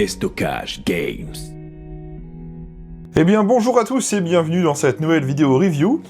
Déstockage Games. Eh bien bonjour à tous et bienvenue dans cette nouvelle vidéo review.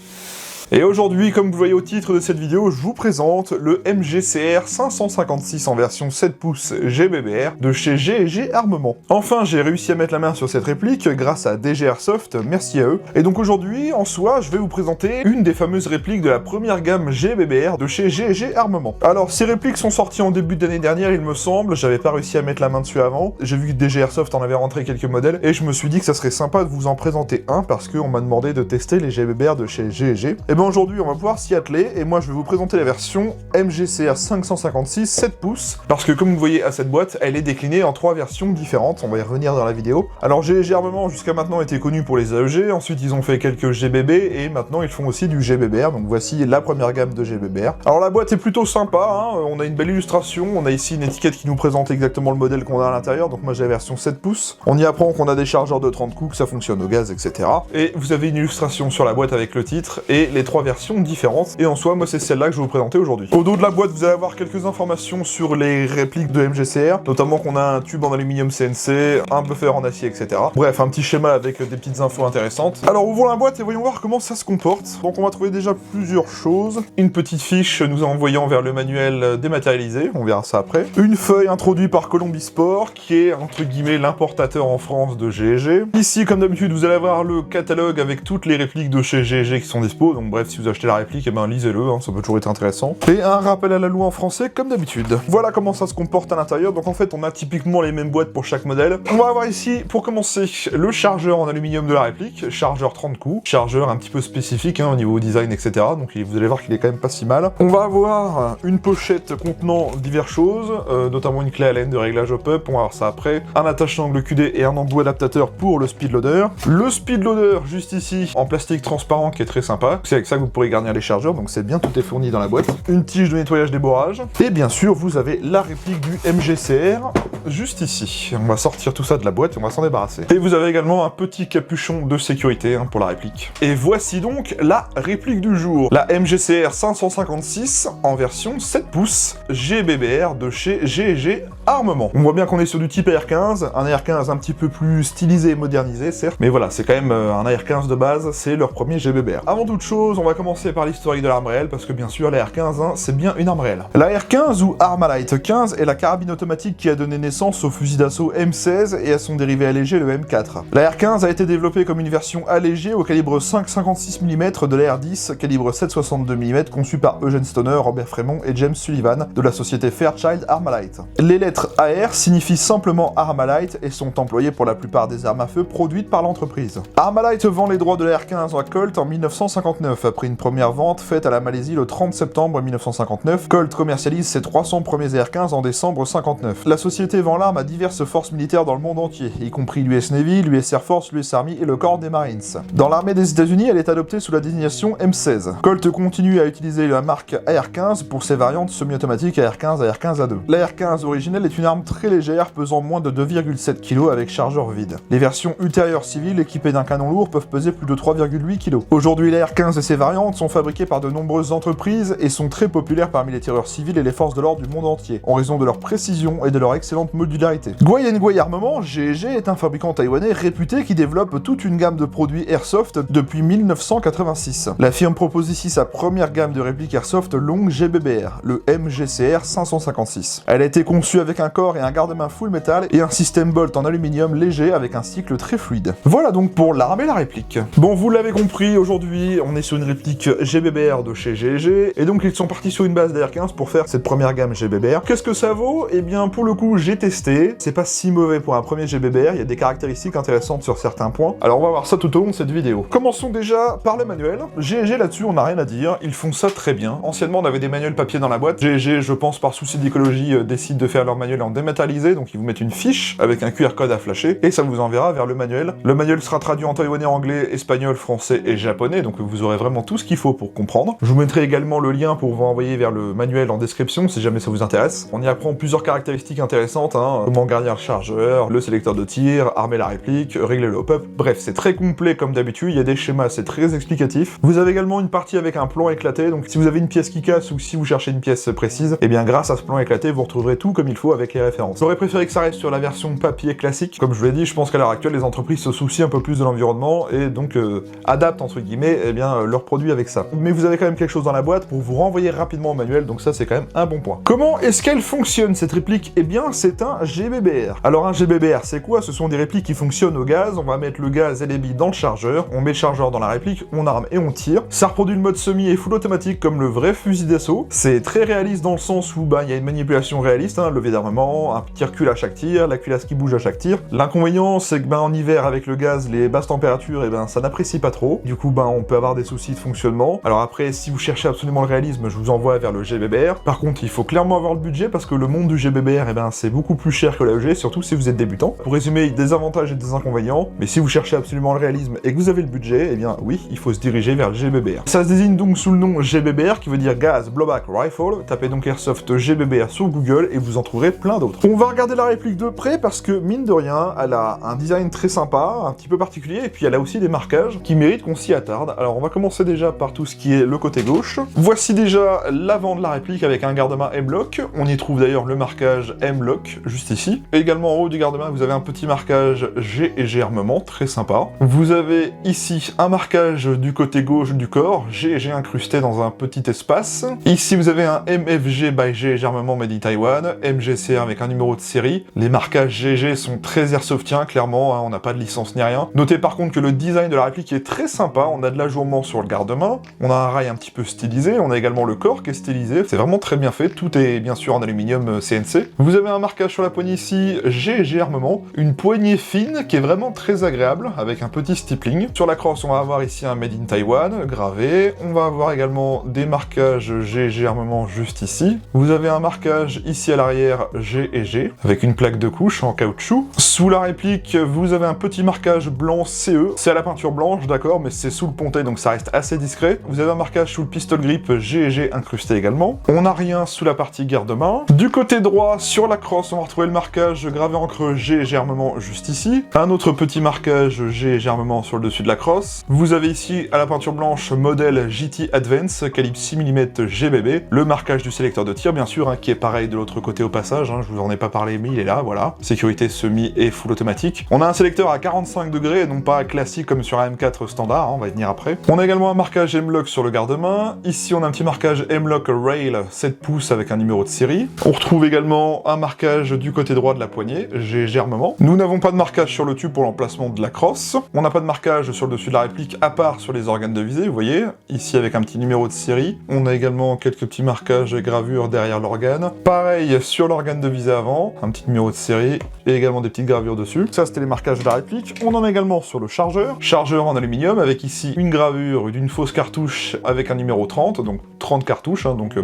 Et aujourd'hui, comme vous voyez au titre de cette vidéo, je vous présente le MGCR 556 en version 7 pouces GBBR de chez G&G Armement. Enfin, j'ai réussi à mettre la main sur cette réplique grâce à DG Airsoft, merci à eux. Et donc aujourd'hui, en soi, je vais vous présenter une des fameuses répliques de la première gamme GBBR de chez G&G Armement. Alors, ces répliques sont sorties en début d'année dernière, il me semble, j'avais pas réussi à mettre la main dessus avant. J'ai vu que DG Airsoft en avait rentré quelques modèles, et je me suis dit que ça serait sympa de vous en présenter un, parce qu'on m'a demandé de tester les GBBR de chez G&G. Et bien aujourd'hui, on va pouvoir s'y atteler, et moi je vais vous présenter la version MGCR 556 7 pouces, parce que comme vous voyez à cette boîte, elle est déclinée en 3 versions différentes, on va y revenir dans la vidéo. Alors G&G Armement jusqu'à maintenant était connu pour les AEG, ensuite ils ont fait quelques GBB, et maintenant ils font aussi du GBBR, donc voici la première gamme de GBBR. Alors la boîte est plutôt sympa, hein, on a une belle illustration, on a ici une étiquette qui nous présente exactement le modèle qu'on a à l'intérieur, donc moi j'ai la version 7 pouces. On y apprend qu'on a des chargeurs de 30 coups, que ça fonctionne au gaz, etc. Et vous avez une illustration sur la boîte avec le titre, et les 3 versions différentes, et en soi, moi c'est celle-là que je vais vous présenter aujourd'hui. Au dos de la boîte, vous allez avoir quelques informations sur les répliques de MGCR, notamment qu'on a un tube en aluminium CNC, un buffer en acier, etc. Bref, un petit schéma avec des petites infos intéressantes. Alors ouvrons la boîte et voyons voir comment ça se comporte. Donc on va trouver déjà plusieurs choses. Une petite fiche nous envoyant vers le manuel dématérialisé, on verra ça après. Une feuille introduite par Colombi Sport, qui est entre guillemets l'importateur en France de G&G. Ici, comme d'habitude, vous allez avoir le catalogue avec toutes les répliques de chez G&G qui sont dispo, donc bref, si vous achetez la réplique, eh ben lisez-le, hein, ça peut toujours être intéressant. Et un rappel à la loi en français, comme d'habitude. Voilà comment ça se comporte à l'intérieur, donc en fait, on a typiquement les mêmes boîtes pour chaque modèle. On va avoir ici, pour commencer, le chargeur en aluminium de la réplique, chargeur 30 coups, chargeur un petit peu spécifique, hein, au niveau design, etc. Donc vous allez voir qu'il est quand même pas si mal. On va avoir une pochette contenant diverses choses, notamment une clé Allen de réglage hop-up, on va voir ça après, un attache angle QD et un embout adaptateur pour le speed loader. Le speed loader, juste ici, en plastique transparent, qui est très sympa. C'est avec ça que vous pourrez garnir les chargeurs, donc c'est bien, tout est fourni dans la boîte. Une tige de nettoyage des bourrages. Et bien sûr, vous avez la réplique du MGCR, juste ici. On va sortir tout ça de la boîte et on va s'en débarrasser. Et vous avez également un petit capuchon de sécurité, hein, pour la réplique. Et voici donc la réplique du jour. La MGCR 556 en version 7 pouces GBBR de chez G&G Armement. On voit bien qu'on est sur du type AR15, un AR15 un petit peu plus stylisé et modernisé, certes, mais voilà, c'est quand même un AR15 de base, c'est leur premier GBBR. Avant toute chose, on va commencer par l'historique de l'arme réelle, parce que bien sûr, la R15, hein, c'est bien une arme réelle. La R15 ou Armalite 15 est la carabine automatique qui a donné naissance au fusil d'assaut M16 et à son dérivé allégé, le M4. La R15 a été développée comme une version allégée au calibre 5,56 mm de la R10, calibre 7,62 mm, conçue par Eugene Stoner, Robert Fremont et James Sullivan de la société Fairchild Armalite. Les lettres AR signifient simplement Armalite et sont employées pour la plupart des armes à feu produites par l'entreprise. Armalite vend les droits de la R15 à Colt en 1959, après une première vente faite à la Malaisie le 30 septembre 1959. Colt commercialise ses 300 premiers AR15 en décembre 59. La société vend l'arme à diverses forces militaires dans le monde entier, y compris l'US Navy, l'US Air Force, l'US Army et le corps des Marines. Dans l'armée des États-Unis, elle est adoptée sous la désignation M16. Colt continue à utiliser la marque AR15 pour ses variantes semi-automatiques AR15 et AR15A2. La R15 originelle est une arme très légère, pesant moins de 2,7 kg avec chargeur vide. Les versions ultérieures civiles équipées d'un canon lourd peuvent peser plus de 3,8 kg. Aujourd'hui, la R15 et ses variantes sont fabriquées par de nombreuses entreprises et sont très populaires parmi les tireurs civils et les forces de l'ordre du monde entier, en raison de leur précision et de leur excellente modularité. Guai Armement, G&G, est un fabricant taïwanais réputé qui développe toute une gamme de produits airsoft depuis 1986. La firme propose ici sa première gamme de répliques airsoft longue GBBR, le MGCR 556. Elle a été conçue avec un corps et un garde-main full métal et un système bolt en aluminium léger avec un cycle très fluide. Voilà donc pour l'arme et la réplique. Bon, vous l'avez compris, aujourd'hui on est sur une réplique GBBR de chez G&G, et donc ils sont partis sur une base d'AR15 pour faire cette première gamme GBBR. Qu'est-ce que ça vaut? Eh bien pour le coup j'ai testé, c'est pas si mauvais pour un premier GBBR, il y a des caractéristiques intéressantes sur certains points. Alors on va voir ça tout au long de cette vidéo. Commençons déjà par le manuel. G&G là-dessus on n'a rien à dire, ils font ça très bien. Anciennement on avait des manuels papier dans la boîte, G&G je pense par souci d'écologie décide de faire leur manuel en dématérialisé, donc ils vous mettent une fiche avec un QR code à flasher, et ça vous enverra vers le manuel. Le manuel sera traduit en taïwanais, anglais, espagnol, français et japonais, donc vous aurez vraiment tout ce qu'il faut pour comprendre. Je vous mettrai également le lien pour vous envoyer vers le manuel en description si jamais ça vous intéresse. On y apprend plusieurs caractéristiques intéressantes, hein, comment garder le chargeur, le sélecteur de tir, armer la réplique, régler le hop-up, bref, c'est très complet comme d'habitude, il y a des schémas, c'est très explicatif. Vous avez également une partie avec un plan éclaté, donc si vous avez une pièce qui casse ou si vous cherchez une pièce précise, et bien grâce à ce plan éclaté, vous retrouverez tout comme il faut logo avec les références. J'aurais préféré que ça reste sur la version papier classique. Comme je vous l'ai dit, je pense qu'à l'heure actuelle, les entreprises se soucient un peu plus de l'environnement et donc adaptent, entre guillemets, eh bien, leurs produits avec ça. Mais vous avez quand même quelque chose dans la boîte pour vous renvoyer rapidement au manuel, donc ça, c'est quand même un bon point. Comment est-ce qu'elle fonctionne, cette réplique? Eh bien, c'est un GBBR. Alors, un GBBR, c'est quoi? Ce sont des répliques qui fonctionnent au gaz. On va mettre le gaz et les billes dans le chargeur, on met le chargeur dans la réplique, on arme et on tire. Ça reproduit le mode semi et full automatique comme le vrai fusil d'assaut. C'est très réaliste dans le sens où il y a une manipulation réaliste, levier d'armement, un petit recul à chaque tir, la culasse qui bouge à chaque tir. L'inconvénient, c'est que en hiver, avec le gaz, les basses températures, ça n'apprécie pas trop. Du coup, on peut avoir des soucis de fonctionnement. Alors après, si vous cherchez absolument le réalisme, je vous envoie vers le GBBR. Par contre, il faut clairement avoir le budget parce que le monde du GBBR, c'est beaucoup plus cher que l'AEG, surtout si vous êtes débutant. Pour résumer, des avantages et des inconvénients, mais si vous cherchez absolument le réalisme et que vous avez le budget, eh bien oui, il faut se diriger vers le GBBR. Ça se désigne donc sous le nom GBBR, qui veut dire Gas Blowback Rifle. Tapez donc Airsoft GBBR sur Google et vous en trouverez plein d'autres. On va regarder la réplique de près parce que, mine de rien, elle a un design très sympa, un petit peu particulier, et puis elle a aussi des marquages qui méritent qu'on s'y attarde. Alors on va commencer déjà par tout ce qui est le côté gauche. Voici déjà l'avant de la réplique avec un garde-main M-Lock. On y trouve d'ailleurs le marquage M-Lock, juste ici. Et également en haut du garde-main, vous avez un petit marquage G et G armement, très sympa. Vous avez ici un marquage du côté gauche du corps, G et G incrusté dans un petit espace. Ici vous avez un MFG by G et G armement made in Taiwan, MGCR avec un numéro de série. Les marquages GG sont très airsoftiens, clairement, on n'a pas de licence ni rien. Notez par contre que le design de la réplique est très sympa, on a de l'ajournement sur le garde-main, on a un rail un petit peu stylisé, on a également le corps qui est stylisé, c'est vraiment très bien fait, tout est bien sûr en aluminium CNC. Vous avez un marquage sur la poignée ici, G et G armement, une poignée fine qui est vraiment très agréable, avec un petit stippling. Sur la crosse, on va avoir ici un Made in Taiwan, gravé, on va avoir également des marquages G et G armement juste ici. Vous avez un marquage ici à l'arrière G et G, avec une plaque de couche en caoutchouc. Sous la réplique, vous avez un petit marquage blanc CE, c'est à la peinture blanche, d'accord, mais c'est sous le pontet, donc ça reste assez discret. Vous avez un marquage sous le pistol grip G et G incrusté également. On n'a rien sous la partie garde-main. Du côté droit, sur la crosse, on va retrouver le marquage gravé en creux G et G armement juste ici. Un autre petit marquage G et G armement sur le dessus de la crosse. Vous avez ici, à la peinture blanche, modèle JT Advance, calibre 6 mm GBB. Le marquage du sélecteur de tir, bien sûr, qui est pareil de l'autre côté au passage, je vous en ai pas parlé, mais il est là, voilà. Sécurité semi et full automatique. On a un sélecteur à 45 degrés, non pas classique comme sur un M4 standard, on va y venir après. On a également un marquage M-Lock sur le garde-main. Ici, on a un petit marquage M-Lock Rail 7 pouces avec un numéro de série. On retrouve également un marquage du côté droit de la poignée, G armement. Nous n'avons pas de marquage sur le tube pour l'emplacement de la crosse. On n'a pas de marquage sur le dessus de la réplique, à part sur les organes de visée, vous voyez, ici avec un petit numéro de série. On a également quelques petits marquages et gravures derrière l'organe. Pareil sur l'organe de visée avant, un petit numéro de série et également des petites gravures dessus. Ça, c'était les marquages de la réplique. On en a également sur le chargeur. Chargeur en aluminium avec ici une gravure d'une fausse cartouche avec un numéro 30, donc 30 cartouches, donc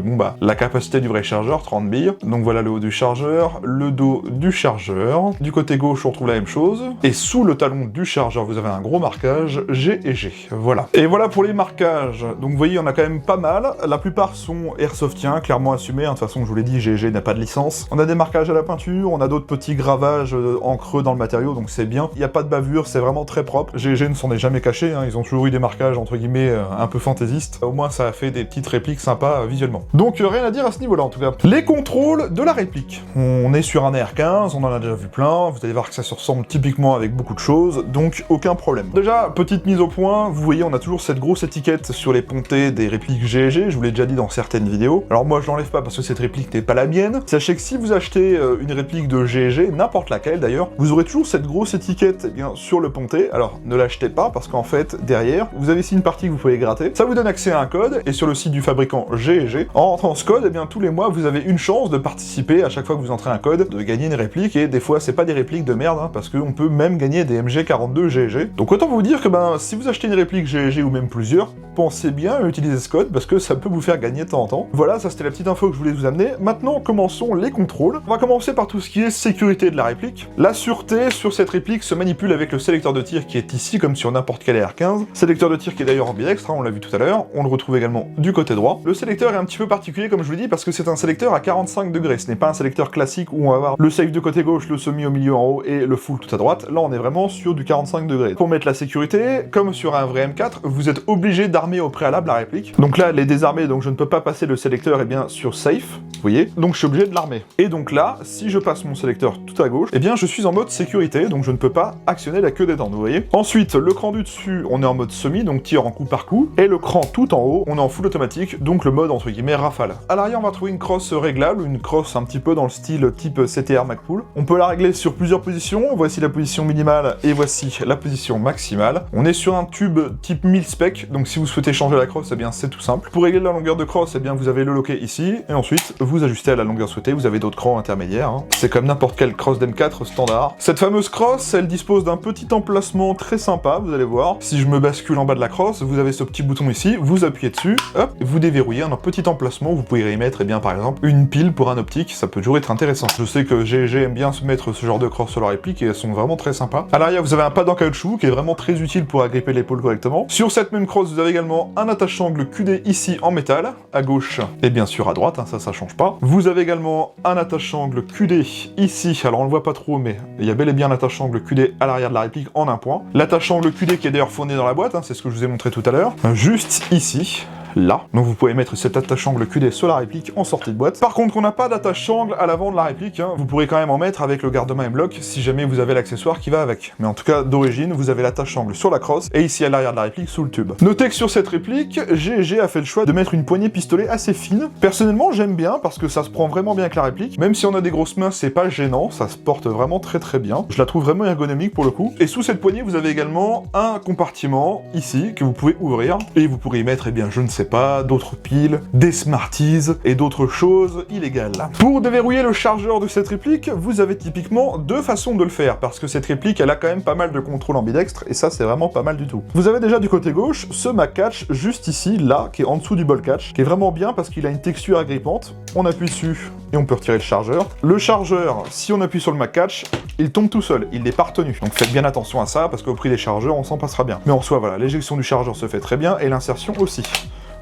la capacité du vrai chargeur, 30 billes. Donc voilà le haut du chargeur, le dos du chargeur. Du côté gauche, on retrouve la même chose. Et sous le talon du chargeur, vous avez un gros marquage G et G. Voilà. Et voilà pour les marquages. Donc vous voyez, on a quand même pas mal. La plupart sont airsoftiens, clairement assumés. De toute façon, je vous l'ai dit, G et G n'a pas de licence. On a des marquages à la peinture, on a d'autres petits gravages en creux dans le matériau, donc c'est bien. Il n'y a pas de bavure, c'est vraiment très propre. G et G ne s'en est jamais caché, ils ont toujours eu des marquages entre guillemets un peu fantaisistes. Au moins, ça a fait des petites répliques sympas visuellement. Donc rien à dire à ce niveau-là en tout cas. Les contrôles de la réplique. On est sur un AR-15, on en a déjà vu plein. Vous allez voir que ça se ressemble typiquement avec beaucoup de choses, donc aucun problème. Déjà, petite mise au point, vous voyez, on a toujours cette grosse étiquette sur les pontées des répliques G et G, je vous l'ai déjà dit dans certaines vidéos. Alors moi, je l'enlève pas parce que cette réplique n'est pas la mienne. Sachez que si vous achetez une réplique de G et G, n'importe laquelle d'ailleurs, vous aurez toujours cette grosse étiquette sur le pontet. Alors ne l'achetez pas parce qu'en fait, derrière, vous avez ici une partie que vous pouvez gratter. Ça vous donne accès à un code, et sur le site du fabricant G et G, en rentrant ce code, tous les mois, vous avez une chance de participer à chaque fois que vous entrez un code, de gagner une réplique, et des fois, c'est pas des répliques de merde, parce qu'on peut même gagner des MG42 G et G. Donc autant vous dire que si vous achetez une réplique G et G ou même plusieurs, pensez bien à utiliser ce code, parce que ça peut vous faire gagner de temps en temps. Voilà, ça c'était la petite info que je voulais vous amener. Maintenant, commençons les contrôles. On va commencer par tout ce qui est sécurité de la réplique. La sûreté sur cette réplique se manipule avec le sélecteur de tir qui est ici, comme sur n'importe quel AR-15. Sélecteur de tir qui est d'ailleurs ambidextre, on l'a vu tout à l'heure. On le retrouve également du côté droit. droit. Le sélecteur est un petit peu particulier comme je vous l'ai dit parce que c'est un sélecteur à 45 degrés. Ce n'est pas un sélecteur classique où on va avoir le safe de côté gauche, le semi au milieu en haut et le full tout à droite. Là on est vraiment sur du 45 degrés. Pour mettre la sécurité, comme sur un vrai M4, vous êtes obligé d'armer au préalable la réplique. Donc là elle est désarmée donc je ne peux pas passer le sélecteur sur safe, vous voyez, donc je suis obligé de l'armer. Et donc là, si je passe mon sélecteur tout à gauche, je suis en mode sécurité, donc je ne peux pas actionner la queue des dents, vous voyez. Ensuite, le cran du dessus, on est en mode semi, donc tir en coup par coup, et le cran tout en haut, on est en full automatique, donc le mode entre guillemets rafale. À l'arrière, on va trouver une crosse réglable, une crosse un petit peu dans le style type CTR MacPool. On peut la régler sur plusieurs positions, voici la position minimale et voici la position maximale. On est sur un tube type 1000 spec, donc si vous souhaitez changer la crosse, c'est tout simple. Pour régler la longueur de crosse, vous avez le loquet ici, et ensuite, vous ajustez à la longueur souhaitée, vous avez d'autres crans intermédiaires. C'est comme n'importe quelle crosse d'M4 standard. Cette fameuse crosse, elle dispose d'un petit emplacement très sympa, vous allez voir. Si je me bascule en bas de la crosse, vous avez ce petit bouton ici, vous appuyez dessus, hop, vous déverrouillez un petit emplacement, vous pouvez y mettre, par exemple, une pile pour un optique, ça peut toujours être intéressant. Je sais que GG aime bien se mettre ce genre de crosse sur la réplique et elles sont vraiment très sympas. À l'arrière, vous avez un pad en caoutchouc qui est vraiment très utile pour agripper l'épaule correctement. Sur cette même crosse, vous avez également un attache-angle QD ici en métal, à gauche et bien sûr à droite, ça change pas. Vous avez également un attache-angle QD ici, alors on le voit pas trop, mais il y a bel et bien un attache-angle QD à l'arrière de la réplique en un point. L'attache-angle QD qui est d'ailleurs fourni dans la boîte, c'est ce que je vous ai montré tout à l'heure, juste ici. Là. Donc vous pouvez mettre cet attache-angle QD sur la réplique en sortie de boîte. Par contre, on n'a pas d'attache-angle à l'avant de la réplique, Vous pourrez quand même en mettre avec le garde-main M-Lock si jamais vous avez l'accessoire qui va avec. Mais en tout cas, d'origine, vous avez l'attache-angle sur la crosse et ici à l'arrière de la réplique sous le tube. Notez que sur cette réplique, GG a fait le choix de mettre une poignée pistolet assez fine. Personnellement, j'aime bien parce que ça se prend vraiment bien avec la réplique. Même si on a des grosses mains, c'est pas gênant, ça se porte vraiment très très bien. Je la trouve vraiment ergonomique pour le coup. Et sous cette poignée, vous avez également un compartiment ici que vous pouvez ouvrir et vous pourrez y mettre, je ne sais pas, d'autres piles, des Smarties et d'autres choses illégales. Pour déverrouiller le chargeur de cette réplique, vous avez typiquement deux façons de le faire, parce que cette réplique, elle a quand même pas mal de contrôle ambidextre, et ça, c'est vraiment pas mal du tout. Vous avez déjà du côté gauche ce Mac Catch, juste ici, là, qui est en dessous du ball catch, qui est vraiment bien parce qu'il a une texture agrippante. On appuie dessus, et on peut retirer le chargeur. Le chargeur, si on appuie sur le Mac Catch, il tombe tout seul, il n'est pas retenu. Donc faites bien attention à ça, parce qu'au prix des chargeurs, on s'en passera bien. Mais en soi, voilà, l'éjection du chargeur se fait très bien, et l'insertion aussi.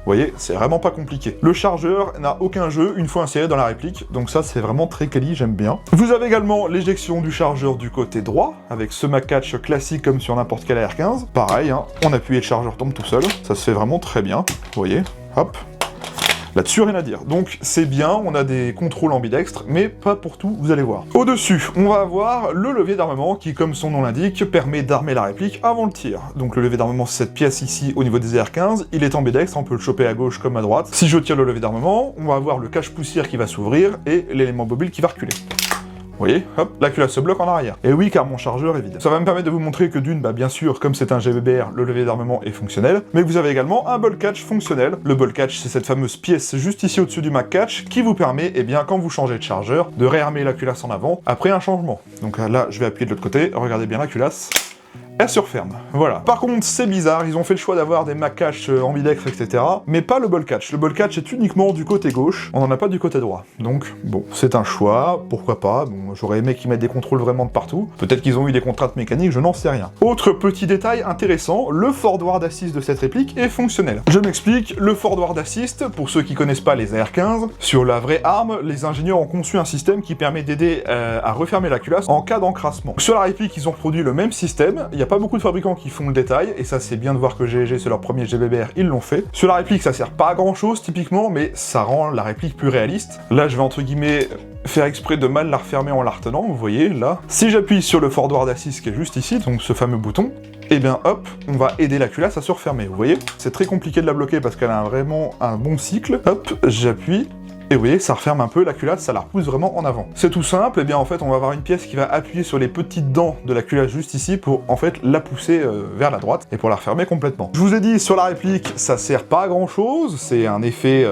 Vous voyez, c'est vraiment pas compliqué. Le chargeur n'a aucun jeu une fois inséré dans la réplique, donc ça c'est vraiment très quali, j'aime bien. Vous avez également l'éjection du chargeur du côté droit, avec ce Mac Catch classique comme sur n'importe quel AR15. Pareil, on appuie et le chargeur tombe tout seul, ça se fait vraiment très bien. Vous voyez, hop. Là-dessus, rien à dire. Donc c'est bien, on a des contrôles ambidextres, mais pas pour tout, vous allez voir. Au-dessus, on va avoir le levier d'armement qui, comme son nom l'indique, permet d'armer la réplique avant le tir. Donc le levier d'armement, c'est cette pièce ici au niveau des AR15, il est ambidextre, on peut le choper à gauche comme à droite. Si je tire le levier d'armement, on va avoir le cache-poussière qui va s'ouvrir et l'élément mobile qui va reculer. Vous voyez, hop, la culasse se bloque en arrière. Et oui, car mon chargeur est vide. Ça va me permettre de vous montrer que d'une, bien sûr, comme c'est un GBBR, le levier d'armement est fonctionnel, mais vous avez également un ball catch fonctionnel. Le ball catch, c'est cette fameuse pièce juste ici au-dessus du Mac Catch qui vous permet, quand vous changez de chargeur, de réarmer la culasse en avant après un changement. Donc là, je vais appuyer de l'autre côté, regardez bien la culasse. Elle se referme, voilà. Par contre, c'est bizarre, ils ont fait le choix d'avoir des Mac Catch ambidextres, etc., mais pas le ball catch. Le ball catch est uniquement du côté gauche, on n'en a pas du côté droit. Donc, bon, c'est un choix, pourquoi pas, bon, j'aurais aimé qu'ils mettent des contrôles vraiment de partout, peut-être qu'ils ont eu des contraintes mécaniques, je n'en sais rien. Autre petit détail intéressant, le forward assist de cette réplique est fonctionnel. Je m'explique, le forward assist, pour ceux qui connaissent pas les AR15, sur la vraie arme, les ingénieurs ont conçu un système qui permet d'aider à refermer la culasse en cas d'encrassement. Sur la réplique, ils ont reproduit le même système, il y a pas beaucoup de fabricants qui font le détail, et ça c'est bien de voir que GG c'est leur premier GBBR, ils l'ont fait. Sur la réplique ça sert pas à grand chose typiquement, mais ça rend la réplique plus réaliste. Là je vais entre guillemets faire exprès de mal la refermer en la retenant, vous voyez là. Si j'appuie sur le forward assist qui est juste ici, donc ce fameux bouton, et hop, on va aider la culasse à se refermer, vous voyez. C'est très compliqué de la bloquer parce qu'elle a vraiment un bon cycle. Hop, j'appuie. Et vous voyez, ça referme un peu la culasse, ça la repousse vraiment en avant. C'est tout simple, en fait on va avoir une pièce qui va appuyer sur les petites dents de la culasse juste ici pour en fait la pousser vers la droite et pour la refermer complètement. Je vous ai dit, sur la réplique, ça sert pas à grand chose, c'est un effet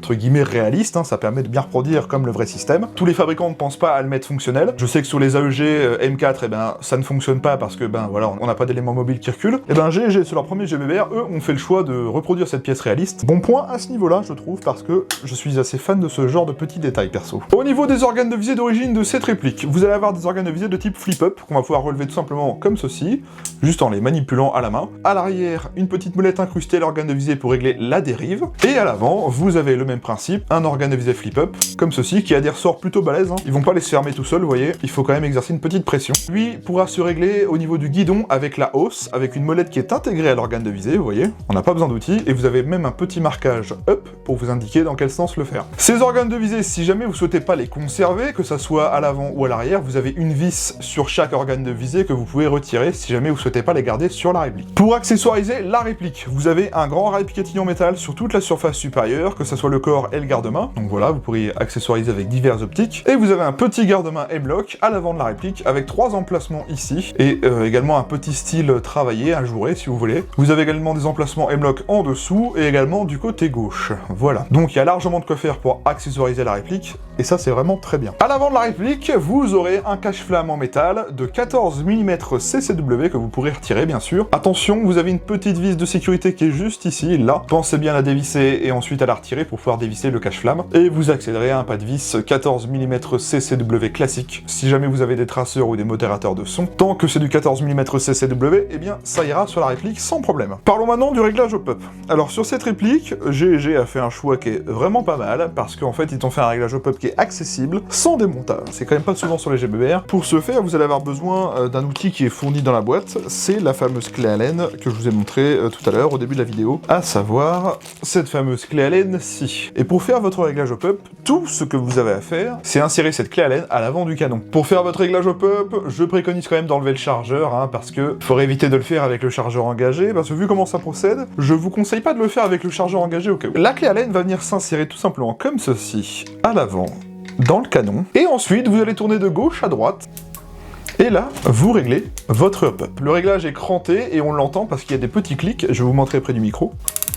entre guillemets réaliste, hein, ça permet de bien reproduire comme le vrai système. Tous les fabricants ne pensent pas à le mettre fonctionnel. Je sais que sur les AEG M4, eh ben, ça ne fonctionne pas parce que ben voilà, on n'a pas d'éléments mobiles qui reculent. Et ben GG, sur leur premier GBBR, eux ont fait le choix de reproduire cette pièce réaliste. Bon point à ce niveau-là, je trouve, parce que je suis assez fan de ce genre de petits détails perso. Au niveau des organes de visée d'origine de cette réplique, vous allez avoir des organes de visée de type flip-up, qu'on va pouvoir relever tout simplement comme ceci, juste en les manipulant à la main. À l'arrière, une petite molette incrustée à l'organe de visée pour régler la dérive. Et à l'avant, vous avez le même principe, un organe de visée flip-up, comme ceci, qui a des ressorts plutôt balèzes, hein. Ils vont pas les se fermer tout seuls, vous voyez, il faut quand même exercer une petite pression. Lui pourra se régler au niveau du guidon avec la hausse, avec une molette qui est intégrée à l'organe de visée, vous voyez. On n'a pas besoin d'outils, et vous avez même un petit marquage up pour vous indiquer dans quel sens le faire. Ces organes de visée, si jamais vous souhaitez pas les conserver, que ça soit à l'avant ou à l'arrière, vous avez une vis sur chaque organe de visée que vous pouvez retirer si jamais vous souhaitez pas les garder sur la réplique. Pour accessoiriser la réplique, vous avez un grand rail picatinny en métal sur toute la surface supérieure, que ça soit le corps et le garde-main. Donc voilà, vous pourriez accessoiriser avec diverses optiques. Et vous avez un petit garde-main M-Lock à l'avant de la réplique avec 3 emplacements ici et également un petit style travaillé, ajouré si vous voulez. Vous avez également des emplacements M-Lock en dessous et également du côté gauche. Voilà. Donc il y a largement de quoi faire pour accessoiriser la réplique et ça c'est vraiment très bien. À l'avant de la réplique, vous aurez un cache-flamme en métal de 14 mm CCW que vous pourrez retirer bien sûr. Attention, vous avez une petite vis de sécurité qui est juste ici, là. Pensez bien à la dévisser et ensuite à la retirer pour pouvoir dévisser le cache-flamme. Et vous accéderez à un pas de vis 14 mm CCW classique. Si jamais vous avez des traceurs ou des modérateurs de son, tant que c'est du 14 mm CCW, eh bien ça ira sur la réplique sans problème. Parlons maintenant du réglage au pop. Alors sur cette réplique, GG a fait un choix qui est vraiment pas mal, parce qu'en fait ils ont fait un réglage au pop qui est accessible, sans démontage. C'est quand même pas souvent sur les GBBR. Pour ce faire, vous allez avoir besoin d'un outil qui est fourni dans la boîte, c'est la fameuse clé Allen que je vous ai montré tout à l'heure au début de la vidéo, à savoir cette fameuse clé Allen-ci. Et pour faire votre réglage au pop, tout ce que vous avez à faire, c'est insérer cette clé Allen à l'avant du canon. Pour faire votre réglage au pop, je préconise quand même d'enlever le chargeur, hein, parce que faudrait éviter de le faire avec le chargeur engagé, parce que vu comment ça procède, je vous conseille pas de le faire avec le chargeur engagé au cas où. La clé Allen va venir s'insérer tout simplement comme ceci, à l'avant, dans le canon, et ensuite vous allez tourner de gauche à droite, et là, vous réglez votre hop-up. Le réglage est cranté et on l'entend parce qu'il y a des petits clics, je vais vous montrer près du micro.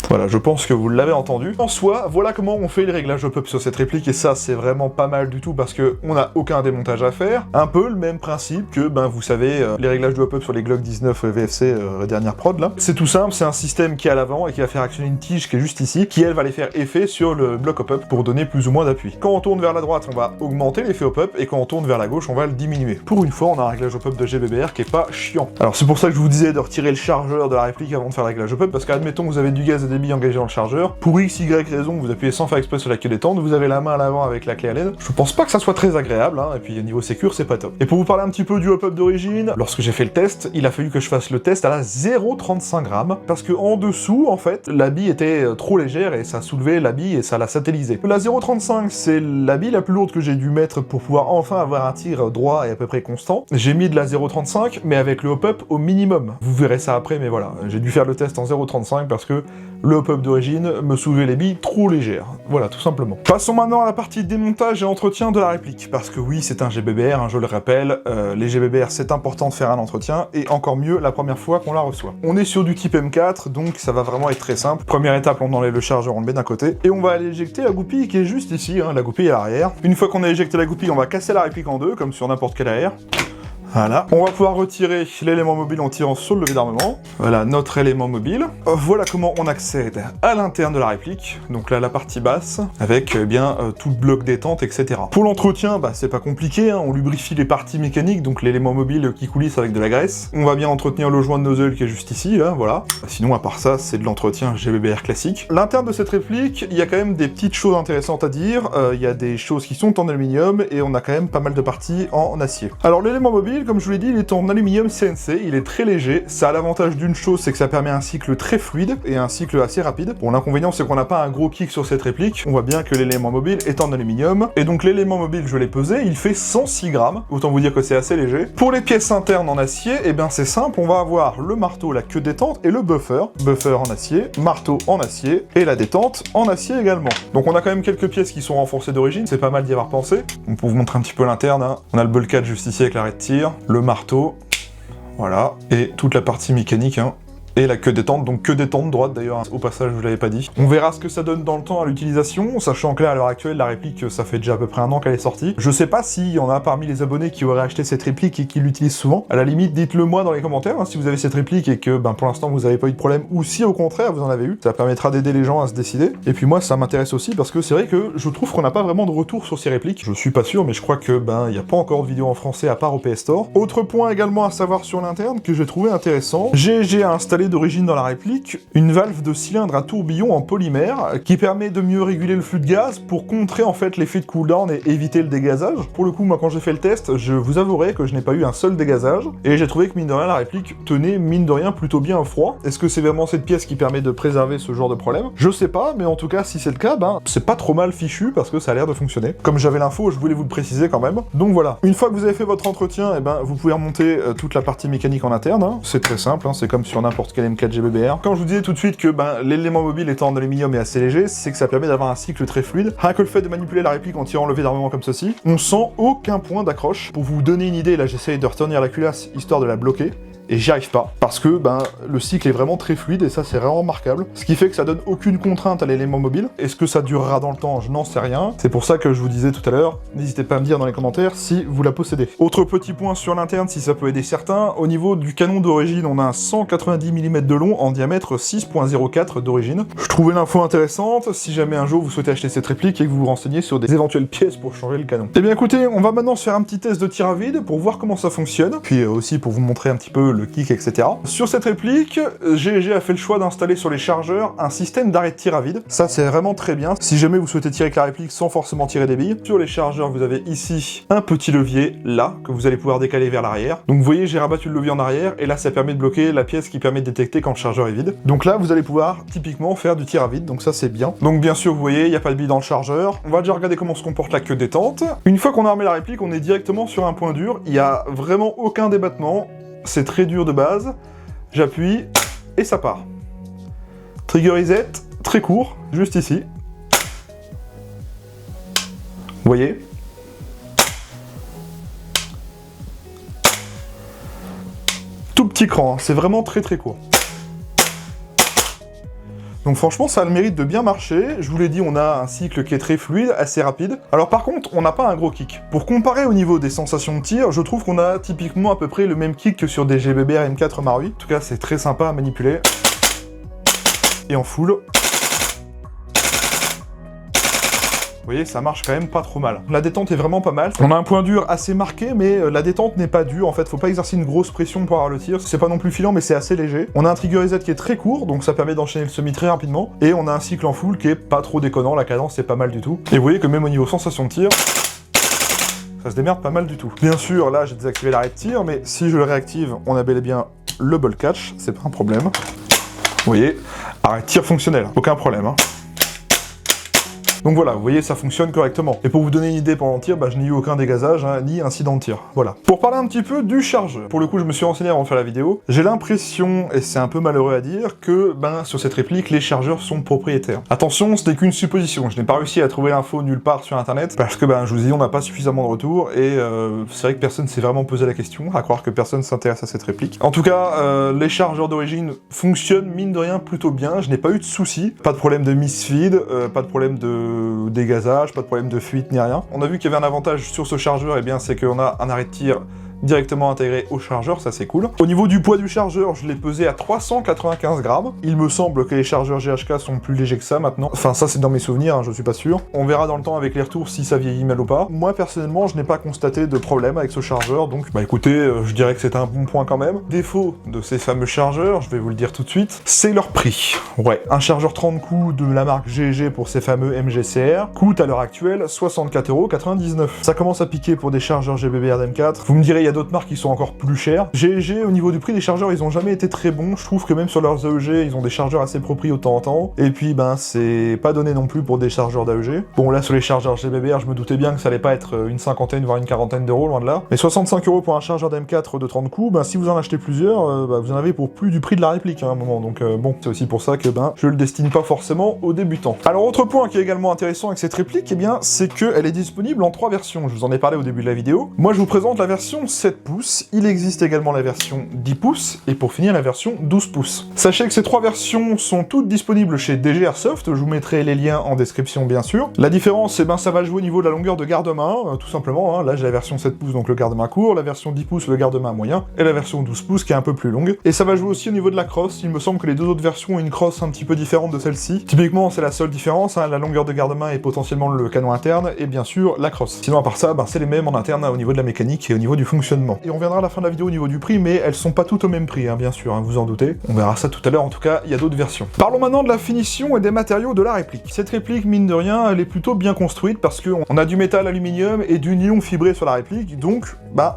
Voilà, je pense que vous l'avez entendu. En soi, voilà comment on fait les réglages hop-up sur cette réplique, et ça, c'est vraiment pas mal du tout, parce que on n'a aucun démontage à faire. Un peu le même principe que, ben, vous savez, les réglages de hop-up sur les Glock 19 VFC dernière prod, là. C'est tout simple, c'est un système qui est à l'avant, et qui va faire actionner une tige qui est juste ici, qui, elle, va les faire effet sur le bloc hop-up, pour donner plus ou moins d'appui. Quand on tourne vers la droite, on va augmenter l'effet hop-up, et quand on tourne vers la gauche, on va le diminuer. Pour une fois, on a un réglage hop-up de GBBR qui est pas chiant. Alors, c'est pour ça que je vous disais de retirer le chargeur de la réplique avant de faire le réglage hop-up, parce qu'admettons que vous avez du gaz et des billes engagés dans le chargeur, pour X, Y raison, vous appuyez sans faire exprès sur la queue détente, vous avez la main à l'avant avec la clé Allen. Je pense pas que ça soit très agréable, hein, et puis niveau sécure, c'est pas top. Et pour vous parler un petit peu du hop-up d'origine, lorsque j'ai fait le test, il a fallu que je fasse le test à la 0,35 grammes, parce que en dessous, en fait, la bille était trop légère et ça soulevait la bille et ça la satellisait. La 0,35, c'est la bille la plus lourde que j'ai dû mettre pour pouvoir enfin avoir un tir droit et à peu près constant. J'ai mis de la 0,35, mais avec le hop-up au minimum. Vous verrez ça après, mais voilà, j'ai dû faire le test en 0,35 parce que le hop-up d'origine me soulevait les billes trop légères. Voilà, tout simplement. Passons maintenant à la partie démontage et entretien de la réplique, parce que oui, c'est un GBBR, hein, je le rappelle, les GBBR, c'est important de faire un entretien, et encore mieux la première fois qu'on la reçoit. On est sur du type M4, donc ça va vraiment être très simple. Première étape, on enlève le chargeur, on le met d'un côté, et on va aller éjecter la goupille qui est juste ici, hein, la goupille à l'arrière. Une fois qu'on a éjecté la goupille, on va casser la réplique en deux, comme sur n'importe quel AR. Voilà. On va pouvoir retirer l'élément mobile en tirant sur le levier d'armement. Voilà notre élément mobile. Voilà comment on accède à l'interne de la réplique. Donc là, la partie basse, avec tout le bloc détente, etc. Pour l'entretien, bah, c'est pas compliqué, hein. On lubrifie les parties mécaniques, donc l'élément mobile qui coulisse avec de la graisse. On va bien entretenir le joint de nozzle qui est juste ici, là, voilà. Sinon, à part ça, c'est de l'entretien GBBR classique. L'interne de cette réplique, il y a quand même des petites choses intéressantes à dire. Il y a des choses qui sont en aluminium, et on a quand même pas mal de parties en acier. Alors l'élément mobile, comme je vous l'ai dit, il est en aluminium CNC, il est très léger. Ça a l'avantage d'une chose, c'est que ça permet un cycle très fluide et un cycle assez rapide. Bon, l'inconvénient, c'est qu'on n'a pas un gros kick sur cette réplique. On voit bien que l'élément mobile est en aluminium. Et donc l'élément mobile, je l'ai pesé, il fait 106 grammes. Autant vous dire que c'est assez léger. Pour les pièces internes en acier, eh bien c'est simple, on va avoir le marteau, la queue détente et le buffer. Buffer en acier, marteau en acier et la détente en acier également. Donc on a quand même quelques pièces qui sont renforcées d'origine, c'est pas mal d'y avoir pensé. Donc pour vous montrer un petit peu l'interne, hein, on a le bulkhead juste ici avec l'arrêt de tir, le marteau, voilà, et toute la partie mécanique, hein, Et la queue détente, donc queue détente droite d'ailleurs, au passage je l'avais pas dit. On verra ce que ça donne dans le temps à l'utilisation, sachant que là à l'heure actuelle la réplique ça fait déjà à peu près un an qu'elle est sortie. Je sais pas s'il y en a parmi les abonnés qui auraient acheté cette réplique et qui l'utilisent souvent. À la limite dites-le moi dans les commentaires hein, si vous avez cette réplique et que pour l'instant vous avez pas eu de problème, ou si au contraire vous en avez eu, ça permettra d'aider les gens à se décider. Et puis moi ça m'intéresse aussi parce que c'est vrai que je trouve qu'on n'a pas vraiment de retour sur ces répliques. Je suis pas sûr mais je crois que il y a pas encore de vidéo en français à part au PS Store. Autre point également à savoir sur l'interne que j'ai trouvé intéressant, GG a installé d'origine dans la réplique une valve de cylindre à tourbillon en polymère qui permet de mieux réguler le flux de gaz pour contrer en fait l'effet de cooldown et éviter le dégazage. Pour le coup moi quand j'ai fait le test, je vous avouerai que je n'ai pas eu un seul dégazage et j'ai trouvé que mine de rien la réplique tenait mine de rien plutôt bien froid. Est-ce que c'est vraiment cette pièce qui permet de préserver ce genre de problème? Je sais pas, mais en tout cas si c'est le cas, c'est pas trop mal fichu parce que ça a l'air de fonctionner. Comme j'avais l'info, je voulais vous le préciser quand même. Donc voilà, une fois que vous avez fait votre entretien, vous pouvez remonter toute la partie mécanique en interne, hein. C'est très simple, hein. C'est comme sur n'importe quel M4 GBBR. Quand je vous disais tout de suite que l'élément mobile étant en aluminium et assez léger, c'est que ça permet d'avoir un cycle très fluide. Rien que le fait de manipuler la réplique en tirant le levier d'armement comme ceci, on sent aucun point d'accroche. Pour vous donner une idée, là j'essaye de retenir la culasse histoire de la bloquer. Et j'y arrive pas, parce que le cycle est vraiment très fluide, et ça c'est vraiment remarquable. Ce qui fait que ça donne aucune contrainte à l'élément mobile. Est-ce que ça durera dans le temps? Je n'en sais rien. C'est pour ça que je vous disais tout à l'heure, n'hésitez pas à me dire dans les commentaires si vous la possédez. Autre petit point sur l'interne, si ça peut aider certains, au niveau du canon d'origine, on a un 190 mm de long en diamètre 6.04 d'origine. Je trouvais l'info intéressante, si jamais un jour vous souhaitez acheter cette réplique et que vous vous renseignez sur des éventuelles pièces pour changer le canon. Eh bien écoutez, on va maintenant se faire un petit test de tir à vide pour voir comment ça fonctionne, puis aussi pour vous montrer un petit peu le kick, etc. Sur cette réplique, GG a fait le choix d'installer sur les chargeurs un système d'arrêt de tir à vide. Ça, c'est vraiment très bien. Si jamais vous souhaitez tirer avec la réplique sans forcément tirer des billes, sur les chargeurs, vous avez ici un petit levier, là, que vous allez pouvoir décaler vers l'arrière. Donc vous voyez, j'ai rabattu le levier en arrière, et là, ça permet de bloquer la pièce qui permet de détecter quand le chargeur est vide. Donc là, vous allez pouvoir, typiquement, faire du tir à vide, donc ça, c'est bien. Donc bien sûr, vous voyez, il n'y a pas de billes dans le chargeur. On va déjà regarder comment se comporte la queue détente. Une fois qu'on a armé la réplique, on est directement sur un point dur. Il n'y a vraiment aucun débattement. C'est très dur de base. J'appuie, et ça part. Trigger reset, très court, juste ici. Vous voyez? Tout petit cran, hein. C'est vraiment très très court. Donc franchement, ça a le mérite de bien marcher. Je vous l'ai dit, on a un cycle qui est très fluide, assez rapide. Alors par contre, on n'a pas un gros kick. Pour comparer au niveau des sensations de tir, je trouve qu'on a typiquement à peu près le même kick que sur des GBBR M4 Marui. En tout cas, c'est très sympa à manipuler. Et en full. Vous voyez, ça marche quand même pas trop mal. La détente est vraiment pas mal. On a un point dur assez marqué, mais la détente n'est pas dure. En fait, faut pas exercer une grosse pression pour avoir le tir. C'est pas non plus filant, mais c'est assez léger. On a un trigger reset qui est très court, donc ça permet d'enchaîner le semi très rapidement. Et on a un cycle en full qui est pas trop déconnant. La cadence est pas mal du tout. Et vous voyez que même au niveau sensation de tir, ça se démerde pas mal du tout. Bien sûr, là, j'ai désactivé l'arrêt de tir, mais si je le réactive, on a bel et bien le ball catch. C'est pas un problème. Vous voyez, arrêt de tir fonctionnel. Aucun problème, hein. Donc voilà, vous voyez, ça fonctionne correctement. Et pour vous donner une idée pendant le tir, je n'ai eu aucun dégazage, hein, ni incident de tir. Voilà. Pour parler un petit peu du chargeur, pour le coup, je me suis renseigné avant de faire la vidéo. J'ai l'impression, et c'est un peu malheureux à dire, que sur cette réplique, les chargeurs sont propriétaires. Attention, ce n'est qu'une supposition. Je n'ai pas réussi à trouver l'info nulle part sur internet, parce que je vous dis, on n'a pas suffisamment de retours, et c'est vrai que personne s'est vraiment posé la question, à croire que personne s'intéresse à cette réplique. En tout cas, les chargeurs d'origine fonctionnent, mine de rien, plutôt bien. Je n'ai pas eu de soucis. Pas de problème de misfeed, pas de problème de dégazage, pas de problème de fuite ni rien. On a vu qu'il y avait un avantage sur ce chargeur, c'est qu'on a un arrêt de tir directement intégré au chargeur, ça c'est cool. Au niveau du poids du chargeur, je l'ai pesé à 395 grammes. Il me semble que les chargeurs GHK sont plus légers que ça maintenant. Enfin, ça c'est dans mes souvenirs, hein, je suis pas sûr. On verra dans le temps avec les retours si ça vieillit mal ou pas. Moi personnellement, je n'ai pas constaté de problème avec ce chargeur, donc écoutez, je dirais que c'est un bon point quand même. Défaut de ces fameux chargeurs, je vais vous le dire tout de suite, c'est leur prix. Ouais, un chargeur 30 coups de la marque GG pour ces fameux MGCR coûte à l'heure actuelle 64,99 €. Ça commence à piquer pour des chargeurs GBBR M4. Vous me direz, il y a d'autres marques qui sont encore plus chères. GG, au niveau du prix des chargeurs, ils ont jamais été très bons. Je trouve que même sur leurs AEG, ils ont des chargeurs assez propres de temps en temps. Et puis, c'est pas donné non plus pour des chargeurs d'AEG. Bon, là, sur les chargeurs GBBR, je me doutais bien que ça allait pas être une cinquantaine, voire une quarantaine d'euros, loin de là. Mais 65 € pour un chargeur d'M4 de 30 coups, si vous en achetez plusieurs, vous en avez pour plus du prix de la réplique à un moment. Donc, bon, c'est aussi pour ça que, je le destine pas forcément aux débutants. Alors, autre point qui est également intéressant avec cette réplique, c'est qu'elle est disponible en 3 versions. Je vous en ai parlé au début de la vidéo. Moi, je vous présente la version 7 pouces, il existe également la version 10 pouces, et pour finir la version 12 pouces. Sachez que ces trois versions sont toutes disponibles chez DG Airsoft, je vous mettrai les liens en description bien sûr. La différence, ça va jouer au niveau de la longueur de garde-main, tout simplement, hein. Là j'ai la version 7 pouces, donc le garde-main court, la version 10 pouces, le garde-main moyen, et la version 12 pouces qui est un peu plus longue. Et ça va jouer aussi au niveau de la crosse, il me semble que les deux autres versions ont une crosse un petit peu différente de celle-ci. Typiquement, c'est la seule différence, hein, la longueur de garde-main et potentiellement le canon interne, et bien sûr la crosse. Sinon à part ça, c'est les mêmes en interne au niveau de la mécanique et au niveau du fonctionnement. Et on viendra à la fin de la vidéo au niveau du prix, mais elles sont pas toutes au même prix, hein, bien sûr, hein, vous en doutez. On verra ça tout à l'heure, en tout cas, il y a d'autres versions. Parlons maintenant de la finition et des matériaux de la réplique. Cette réplique, mine de rien, elle est plutôt bien construite parce qu'on a du métal aluminium et du nylon fibré sur la réplique, donc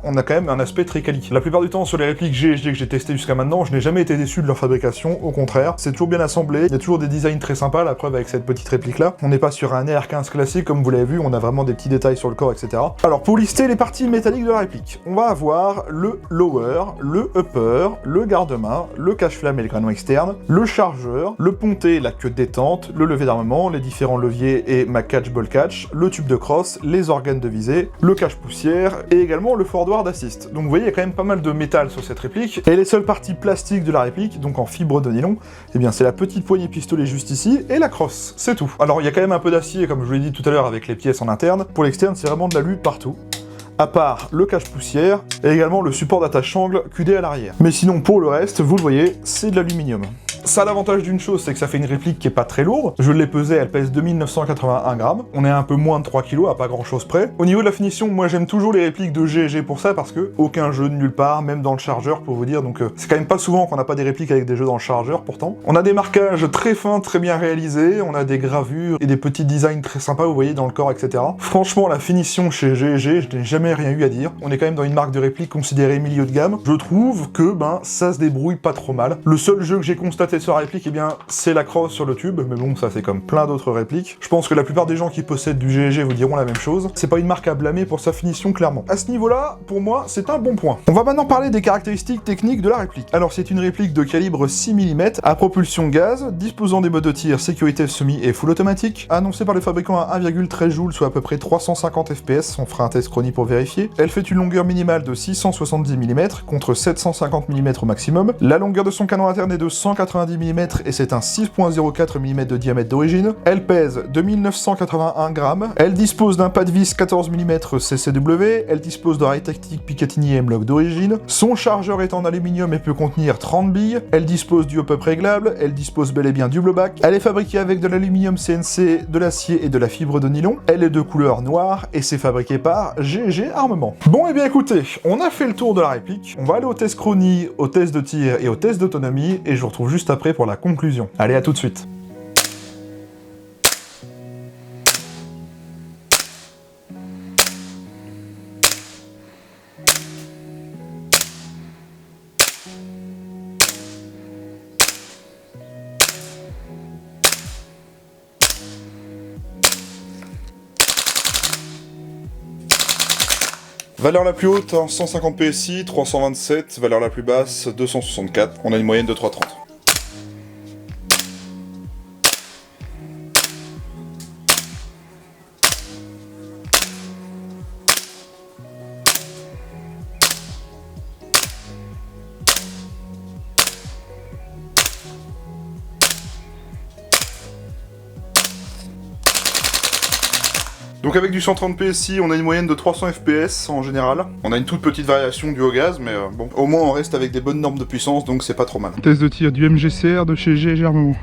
on a quand même un aspect très quali. La plupart du temps, sur les répliques GSG que j'ai testées jusqu'à maintenant, je n'ai jamais été déçu de leur fabrication, au contraire, c'est toujours bien assemblé, il y a toujours des designs très sympas, la preuve avec cette petite réplique-là. On n'est pas sur un AR-15 classique, comme vous l'avez vu, on a vraiment des petits détails sur le corps, etc. Alors, pour lister les parties métalliques de la réplique, on va avoir le lower, le upper, le garde-main, le cache-flamme et le canon externe, le chargeur, le ponté, la queue de détente, le levier d'armement, les différents leviers et ma catch ball catch, le tube de crosse, les organes de visée, le cache-poussière et également le forward assist. Donc vous voyez, il y a quand même pas mal de métal sur cette réplique. Et les seules parties plastiques de la réplique, donc en fibre de nylon, eh bien c'est la petite poignée pistolet juste ici et la crosse, c'est tout. Alors il y a quand même un peu d'acier, comme je vous l'ai dit tout à l'heure avec les pièces en interne. Pour l'externe, c'est vraiment de l'alu partout. À part le cache-poussière, et également le support d'attache-sangle QD à l'arrière. Mais sinon, pour le reste, vous le voyez, c'est de l'aluminium. Ça a l'avantage d'une chose, c'est que ça fait une réplique qui est pas très lourde. Je l'ai pesée, elle pèse 2981 grammes. On est à un peu moins de 3 kg, à pas grand chose près. Au niveau de la finition, moi j'aime toujours les répliques de GSG pour ça, parce que aucun jeu de nulle part, même dans le chargeur pour vous dire, donc c'est quand même pas souvent qu'on n'a pas des répliques avec des jeux dans le chargeur pourtant. On a des marquages très fins, très bien réalisés, on a des gravures et des petits designs très sympas, vous voyez, dans le corps, etc. Franchement, la finition chez GSG, je n'ai jamais rien eu à dire. On est quand même dans une marque de réplique considérée milieu de gamme. Je trouve que, ça se débrouille pas trop mal. Le seul jeu que j'ai constaté sur la réplique, c'est la crosse sur le tube, mais bon, ça c'est comme plein d'autres répliques. Je pense que la plupart des gens qui possèdent du GSG vous diront la même chose. C'est pas une marque à blâmer pour sa finition, clairement. À ce niveau-là, pour moi, c'est un bon point. On va maintenant parler des caractéristiques techniques de la réplique. Alors, c'est une réplique de calibre 6 mm, à propulsion gaz, disposant des modes de tir sécurité semi et full automatique, annoncée par le fabricant à 1,13 joules, soit à peu près 350 fps, on fera un test chronie pour vérifier. Elle fait une longueur minimale de 670 mm, contre 750 mm au maximum. La longueur de son canon interne est de 190 mm, et c'est un 6.04 mm de diamètre d'origine. Elle pèse 2981 grammes. Elle dispose d'un pas de vis 14 mm CCW. Elle dispose de rail tactique Picatinny M-Log d'origine. Son chargeur est en aluminium et peut contenir 30 billes. Elle dispose du hop-up réglable. Elle dispose bel et bien du blowback. Elle est fabriquée avec de l'aluminium CNC, de l'acier et de la fibre de nylon. Elle est de couleur noire et c'est fabriqué par GG Armement. Bon, et bien écoutez, on a fait le tour de la réplique. On va aller au test chronie, au test de tir et au test d'autonomie, et je vous retrouve juste après pour la conclusion. Allez, à tout de suite. Valeur la plus haute, 150 PSI, 327, valeur la plus basse, 264. On a une moyenne de 3,30. Donc avec du 130 PSI, on a une moyenne de 300 FPS en général. On a une toute petite variation du au gaz, mais bon, au moins on reste avec des bonnes normes de puissance, donc c'est pas trop mal. Test de tir du MGCR de chez GG Armement.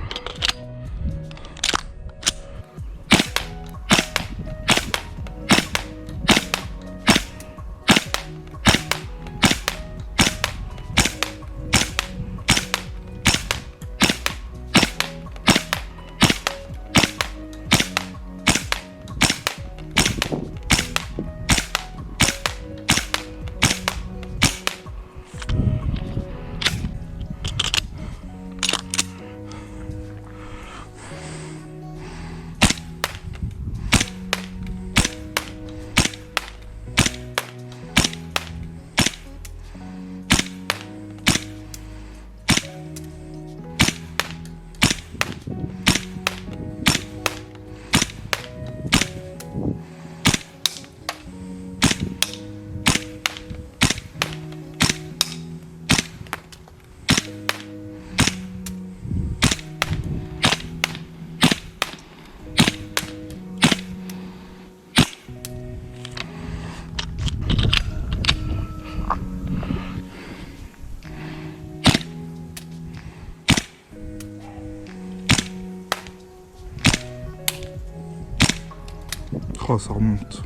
Oh, ça remonte.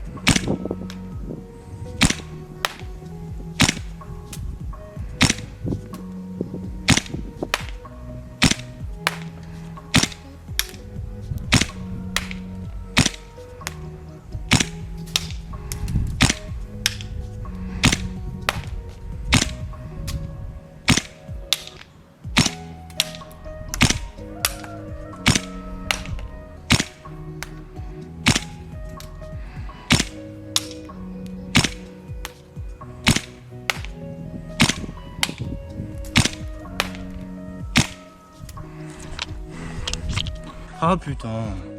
Ah putain.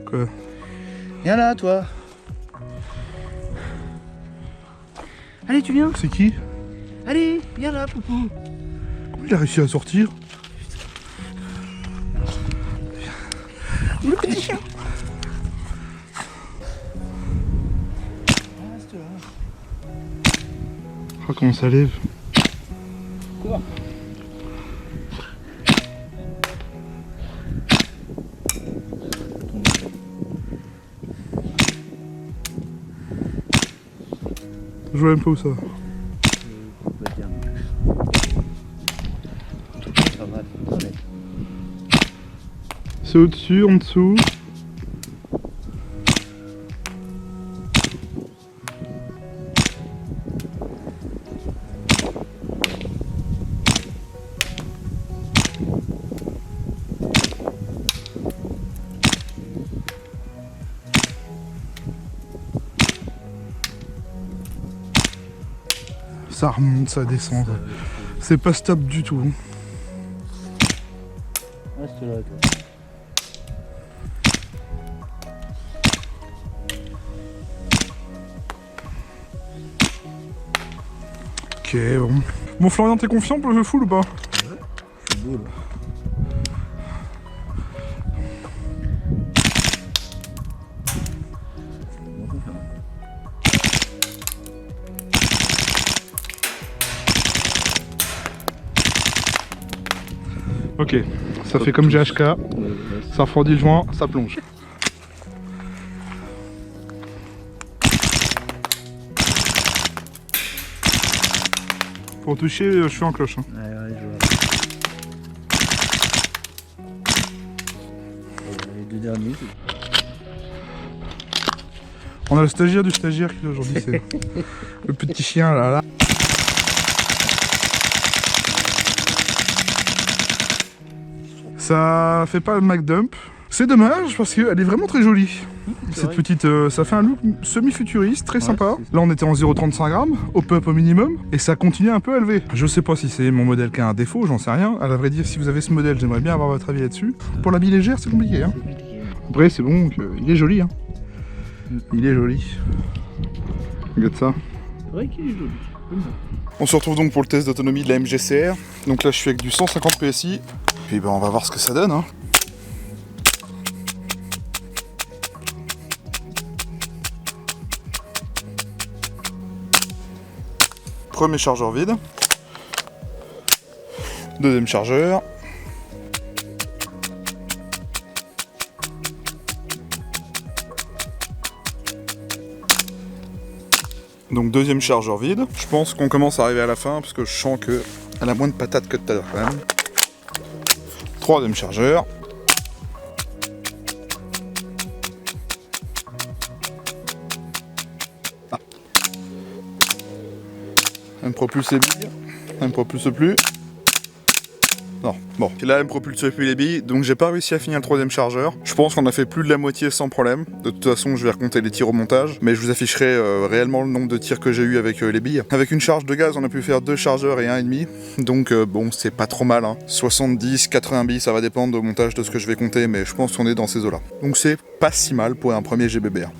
Quoi? Viens là, toi. Allez, tu viens. C'est qui? Allez, viens là, Poupou. Comment il a réussi à sortir? Le petit chien. Oh, comment ça lève? Quoi? Je vois même pas où ça va. Ça va, attendez. C'est au-dessus, en dessous. Ça remonte, ça descend. C'est pas stable du tout. Reste là, toi. Ok, bon. Bon, Florian, t'es confiant pour le jeu full ou pas? C'est beau là. Ok, ça fait comme GHK, ça refroidit le joint, ça plonge. Pour toucher, je suis en cloche. Hein. Ouais, ouais, je vois. Les deux derniers, c'est... On a le stagiaire du stagiaire qui aujourd'hui, c'est le petit chien là. Ça fait pas le McDump. C'est dommage parce qu'elle est vraiment très jolie. Cette vrai. petite, ça fait un look semi-futuriste, très sympa. c'est ça. Là on était en 0,35 grammes, au up au minimum, et ça continue un peu à élever. Je sais pas si c'est mon modèle qui a un défaut, j'en sais rien. À la vrai dire, si vous avez ce modèle, j'aimerais bien avoir votre avis là-dessus. Pour la bille légère, c'est compliqué. Hein. C'est compliqué. Après, c'est bon, il est joli. Hein. Il est joli. Regarde ça. C'est vrai qu'il est joli. On se retrouve donc pour le test d'autonomie de la MGCR. Donc là je suis avec du 150 PSI. Puis ben on va voir ce que ça donne. Hein. Premier chargeur vide. Deuxième chargeur. Donc deuxième chargeur vide. Je pense qu'on commence à arriver à la fin parce que je sens qu'elle a moins de patates que tout à l'heure quand même. Troisième chargeur. Ah. Elle me propulse les billes. Elle me propulse plus. Non, bon, là elle me propulse plus les billes, donc j'ai pas réussi à finir le troisième chargeur. Je pense qu'on a fait plus de la moitié sans problème. De toute façon, je vais recompter les tirs au montage, mais je vous afficherai réellement le nombre de tirs que j'ai eu avec les billes. Avec une charge de gaz, on a pu faire 2 chargeurs et 1,5. Donc bon, c'est pas trop mal. Hein. 70, 80 billes, ça va dépendre au montage de ce que je vais compter, mais je pense qu'on est dans ces eaux-là. Donc c'est pas si mal pour un premier GBBR.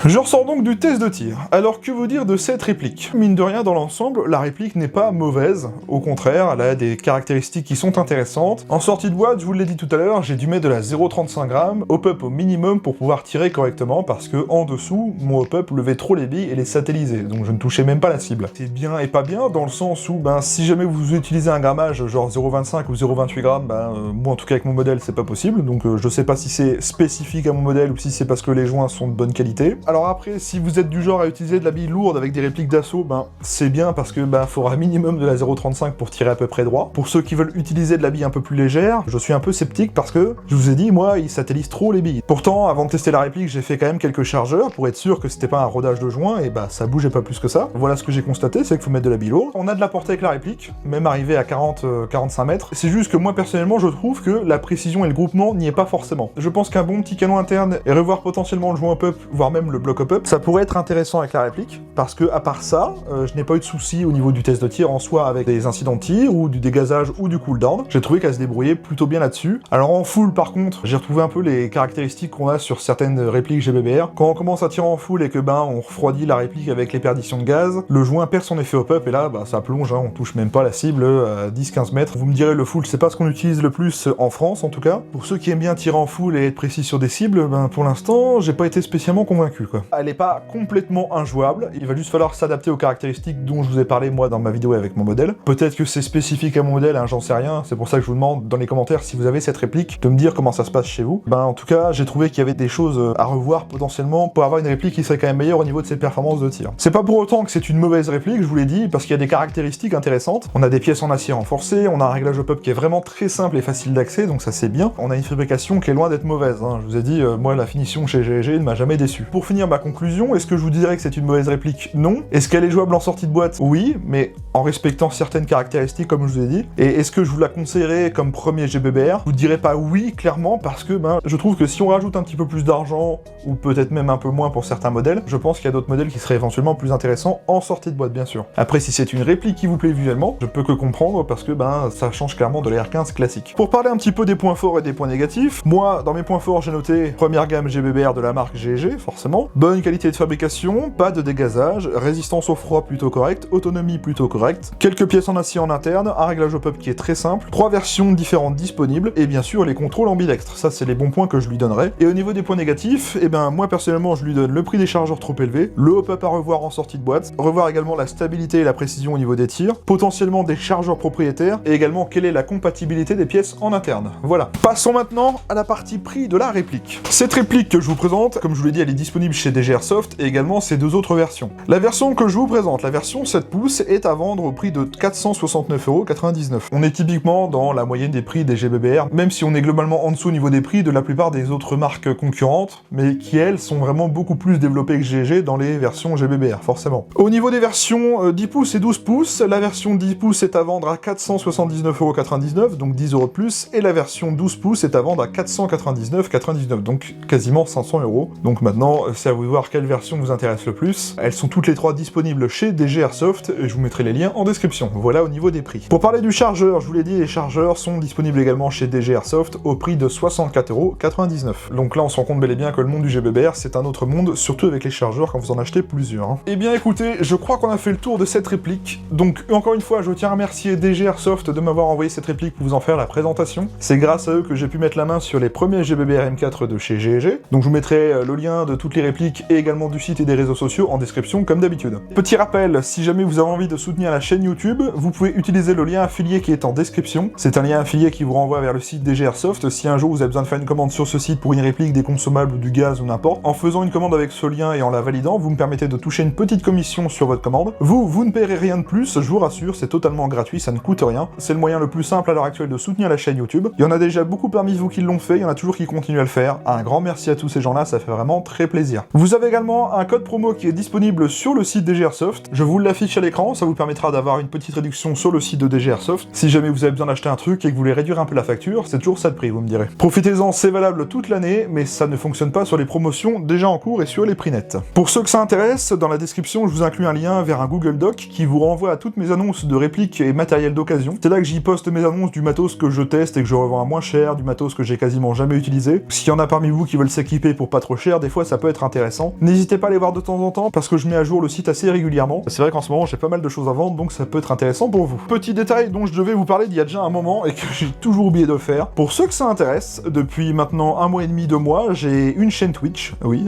Je ressors donc du test de tir. Alors que vous dire de cette réplique? Mine de rien, dans l'ensemble, la réplique n'est pas mauvaise. Au contraire, elle a des caractéristiques qui sont intéressantes. En sortie de boîte, je vous l'ai dit tout à l'heure, j'ai dû mettre de la 0,35 g, hop-up au minimum pour pouvoir tirer correctement, parce que en dessous, mon hop-up levait trop les billes et les satellisait, donc je ne touchais même pas la cible. C'est bien et pas bien, dans le sens où, ben, si jamais vous utilisez un grammage genre 0,25 ou 0,28 g, moi en tout cas avec mon modèle, c'est pas possible, donc je sais pas si c'est spécifique à mon modèle ou si c'est parce que les joints sont de bonne qualité. Alors après, si vous êtes du genre à utiliser de la bille lourde avec des répliques d'assaut, c'est bien parce que faudra minimum de la 0,35 pour tirer à peu près droit. Pour ceux qui veulent utiliser de la bille un peu plus légère, je suis un peu sceptique parce que, je vous ai dit, moi, ils satellisent trop les billes. Pourtant, avant de tester la réplique, j'ai fait quand même quelques chargeurs pour être sûr que c'était pas un rodage de joint et ça bougeait pas plus que ça. Voilà ce que j'ai constaté, c'est qu'il faut mettre de la bille lourde. On a de la portée avec la réplique, même arrivé à 40-45 mètres. C'est juste que moi, personnellement, je trouve que la précision et le groupement n'y est pas forcément. Je pense qu'un bon petit canon interne et revoir potentiellement le joint up, voire même le bloc up, ça pourrait être intéressant avec la réplique, parce que à part ça, je n'ai pas eu de soucis au niveau du test de tir en soi avec des incidents de tir, ou du dégazage, ou du cooldown. J'ai trouvé qu'elle se débrouillait plutôt bien là-dessus. Alors en full par contre, j'ai retrouvé un peu les caractéristiques qu'on a sur certaines répliques GBBR. Quand on commence à tirer en full et que on refroidit la réplique avec les perditions de gaz, le joint perd son effet hop-up et là ça plonge, on touche même pas la cible à 10-15 mètres. Vous me direz le full c'est pas ce qu'on utilise le plus en France en tout cas. Pour ceux qui aiment bien tirer en full et être précis sur des cibles, pour l'instant j'ai pas été spécialement convaincu quoi. Elle est pas complètement injouable, il va juste falloir s'adapter aux caractéristiques dont je vous ai parlé moi dans ma vidéo avec mon modèle. Peut-être que c'est spécifique à mon modèle, j'en sais rien, c'est pour ça que je vous demande dans les commentaires si vous avez cette réplique, de me dire comment ça se passe chez vous. En tout cas, j'ai trouvé qu'il y avait des choses à revoir potentiellement pour avoir une réplique qui serait quand même meilleure au niveau de ses performances de tir. C'est pas pour autant que c'est une mauvaise réplique, je vous l'ai dit, parce qu'il y a des caractéristiques intéressantes. On a des pièces en acier renforcé, on a un réglage hop-up qui est vraiment très simple et facile d'accès, donc ça c'est bien. On a une fabrication qui est loin d'être mauvaise, je vous ai dit, moi la finition chez GG ne m'a jamais déçu. Pour finir ma conclusion, est-ce que je vous dirais que c'est une mauvaise réplique? Non. Est-ce qu'elle est jouable en sortie de boîte? Oui, mais en respectant certaines caractéristiques comme je vous ai dit. Et est-ce que je vous la conseillerais comme premier GBBR? Je vous dirais pas oui, clairement, parce que je trouve que si on rajoute un petit peu plus d'argent, ou peut-être même un peu moins pour certains modèles, je pense qu'il y a d'autres modèles qui seraient éventuellement plus intéressants en sortie de boîte, bien sûr. Après, si c'est une réplique qui vous plaît visuellement, je peux que comprendre, parce que ça change clairement de l'R15 classique. Pour parler un petit peu des points forts et des points négatifs, moi, dans mes points forts, j'ai noté première gamme GBBR de la marque GG, forcément, bonne qualité de fabrication, pas de dégazage, résistance au froid plutôt correcte, autonomie plutôt correcte, quelques pièces en acier en interne, un réglage hop-up qui est très simple, 3 versions différentes disponibles, et bien sûr les contrôles ambidextres, ça c'est les bons points que je lui donnerais. Et au niveau des points négatifs, moi personnellement je lui donne le prix des chargeurs trop élevé, le hop-up à revoir en sortie de boîte, revoir également la stabilité et la précision au niveau des tirs, potentiellement des chargeurs propriétaires, et également quelle est la compatibilité des pièces en interne. Voilà. Passons maintenant à la partie prix de la réplique. Cette réplique que je vous présente, comme je vous l'ai dit, elle est disponible chez DG Airsoft, et également ses deux autres versions. La version que je vous présente, la version 7 pouces, est à vendre au prix de 469,99 €. On est typiquement dans la moyenne des prix des GBBR, même si on est globalement en dessous au niveau des prix de la plupart des autres marques concurrentes, mais qui elles sont vraiment beaucoup plus développées que GG dans les versions GBBR, forcément. Au niveau des versions 10 pouces et 12 pouces, la version 10 pouces est à vendre à 479,99 €, donc 10 € de plus, et la version 12 pouces est à vendre à 499,99 €, donc quasiment 500 €. Donc maintenant, c'est à vous de voir quelle version vous intéresse le plus. Elles sont toutes les trois disponibles chez DG Airsoft, et je vous mettrai les liens en description. Voilà au niveau des prix. Pour parler du chargeur, je vous l'ai dit, les chargeurs sont disponibles également chez DG Airsoft au prix de 64,99 €. Donc là, on se rend compte bel et bien que le monde du GBBR, c'est un autre monde, surtout avec les chargeurs quand vous en achetez plusieurs. Eh bien écoutez, je crois qu'on a fait le tour de cette réplique. Donc encore une fois, je tiens à remercier DG Airsoft de m'avoir envoyé cette réplique pour vous en faire la présentation. C'est grâce à eux que j'ai pu mettre la main sur les premiers GBBR M4 de chez GG. Donc je vous mettrai le lien de toutes les répliques et également du site et des réseaux sociaux en description comme d'habitude. Petit rappel, si jamais vous avez envie de soutenir la chaîne YouTube, vous pouvez utiliser le lien affilié qui est en description. C'est un lien affilié qui vous renvoie vers le site DG Airsoft. Si un jour vous avez besoin de faire une commande sur ce site pour une réplique, des consommables ou du gaz ou n'importe, en faisant une commande avec ce lien et en la validant, vous me permettez de toucher une petite commission sur votre commande. Vous ne paierez rien de plus, je vous rassure, c'est totalement gratuit, ça ne coûte rien. C'est le moyen le plus simple à l'heure actuelle de soutenir la chaîne YouTube. Il y en a déjà beaucoup parmi vous qui l'ont fait, il y en a toujours qui continuent à le faire. Un grand merci à tous ces gens-là, ça fait vraiment très plaisir. plaisir. Vous avez également un code promo qui est disponible sur le site DG Airsoft. Je vous l'affiche à l'écran, ça vous permettra d'avoir une petite réduction sur le site de DG Airsoft. Si jamais vous avez besoin d'acheter un truc et que vous voulez réduire un peu la facture, c'est toujours ça de prix, vous me direz. Profitez-en, c'est valable toute l'année, mais ça ne fonctionne pas sur les promotions déjà en cours et sur les prix nets. Pour ceux que ça intéresse, dans la description, je vous inclus un lien vers un Google Doc qui vous renvoie à toutes mes annonces de répliques et matériel d'occasion. C'est là que j'y poste mes annonces du matos que je teste et que je revends à moins cher, du matos que j'ai quasiment jamais utilisé. S'il y en a parmi vous qui veulent s'équiper pour pas trop cher, des fois ça peut être intéressant. N'hésitez pas à les voir de temps en temps parce que je mets à jour le site assez régulièrement. C'est vrai qu'en ce moment j'ai pas mal de choses à vendre, donc ça peut être intéressant pour vous. Petit détail dont je devais vous parler d'il y a déjà un moment et que j'ai toujours oublié de le faire. Pour ceux que ça intéresse, depuis maintenant 1 mois et demi, 2 mois, j'ai une chaîne Twitch. Oui,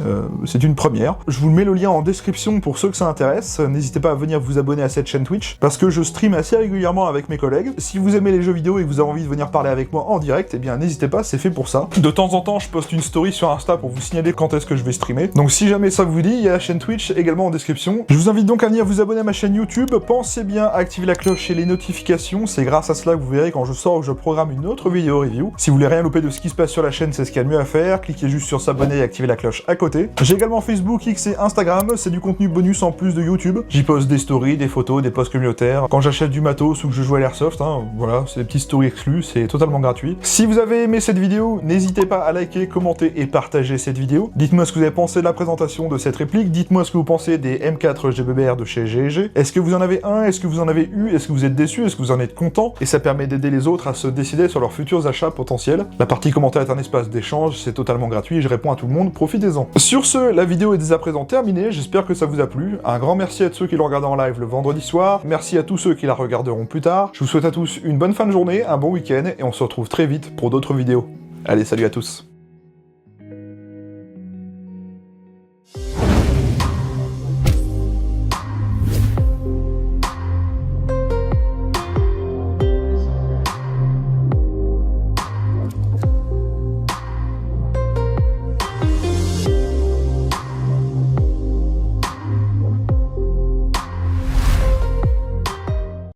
c'est une première. Je vous mets le lien en description pour ceux que ça intéresse. N'hésitez pas à venir vous abonner à cette chaîne Twitch parce que je stream assez régulièrement avec mes collègues. Si vous aimez les jeux vidéo et que vous avez envie de venir parler avec moi en direct, eh bien n'hésitez pas, c'est fait pour ça. De temps en temps, je poste une story sur Insta pour vous signaler quand est-ce que je vais streamer. Donc si jamais ça vous dit, il y a la chaîne Twitch également en description. Je vous invite donc à venir vous abonner à ma chaîne YouTube. Pensez bien à activer la cloche et les notifications. C'est grâce à cela que vous verrez quand je sors ou que je programme une autre vidéo review. Si vous voulez rien louper de ce qui se passe sur la chaîne, c'est ce qu'il y a de mieux à faire. Cliquez juste sur s'abonner et activez la cloche à côté. J'ai également Facebook, X et Instagram. C'est du contenu bonus en plus de YouTube. J'y poste des stories, des photos, des posts communautaires. Quand j'achète du matos ou que je joue à l'airsoft, voilà, c'est des petites stories exclues, c'est totalement gratuit. Si vous avez aimé cette vidéo, n'hésitez pas à liker, commenter et partager cette vidéo. Dites-moi ce que vous avez pensé de la présentation de cette réplique. Dites-moi ce que vous pensez des M4 GBBR de chez GG. Est-ce que vous en avez un? Est-ce que vous en avez eu? Est-ce que vous êtes déçu? Est-ce que vous en êtes content? Et ça permet d'aider les autres à se décider sur leurs futurs achats potentiels. La partie commentaire est un espace d'échange, c'est totalement gratuit et je réponds à tout le monde, profitez-en. Sur ce, la vidéo est dès à présent terminée, j'espère que ça vous a plu. Un grand merci à ceux qui l'ont regardé en live le vendredi soir, merci à tous ceux qui la regarderont plus tard. Je vous souhaite à tous une bonne fin de journée, un bon week-end et on se retrouve très vite pour d'autres vidéos. Allez, salut à tous.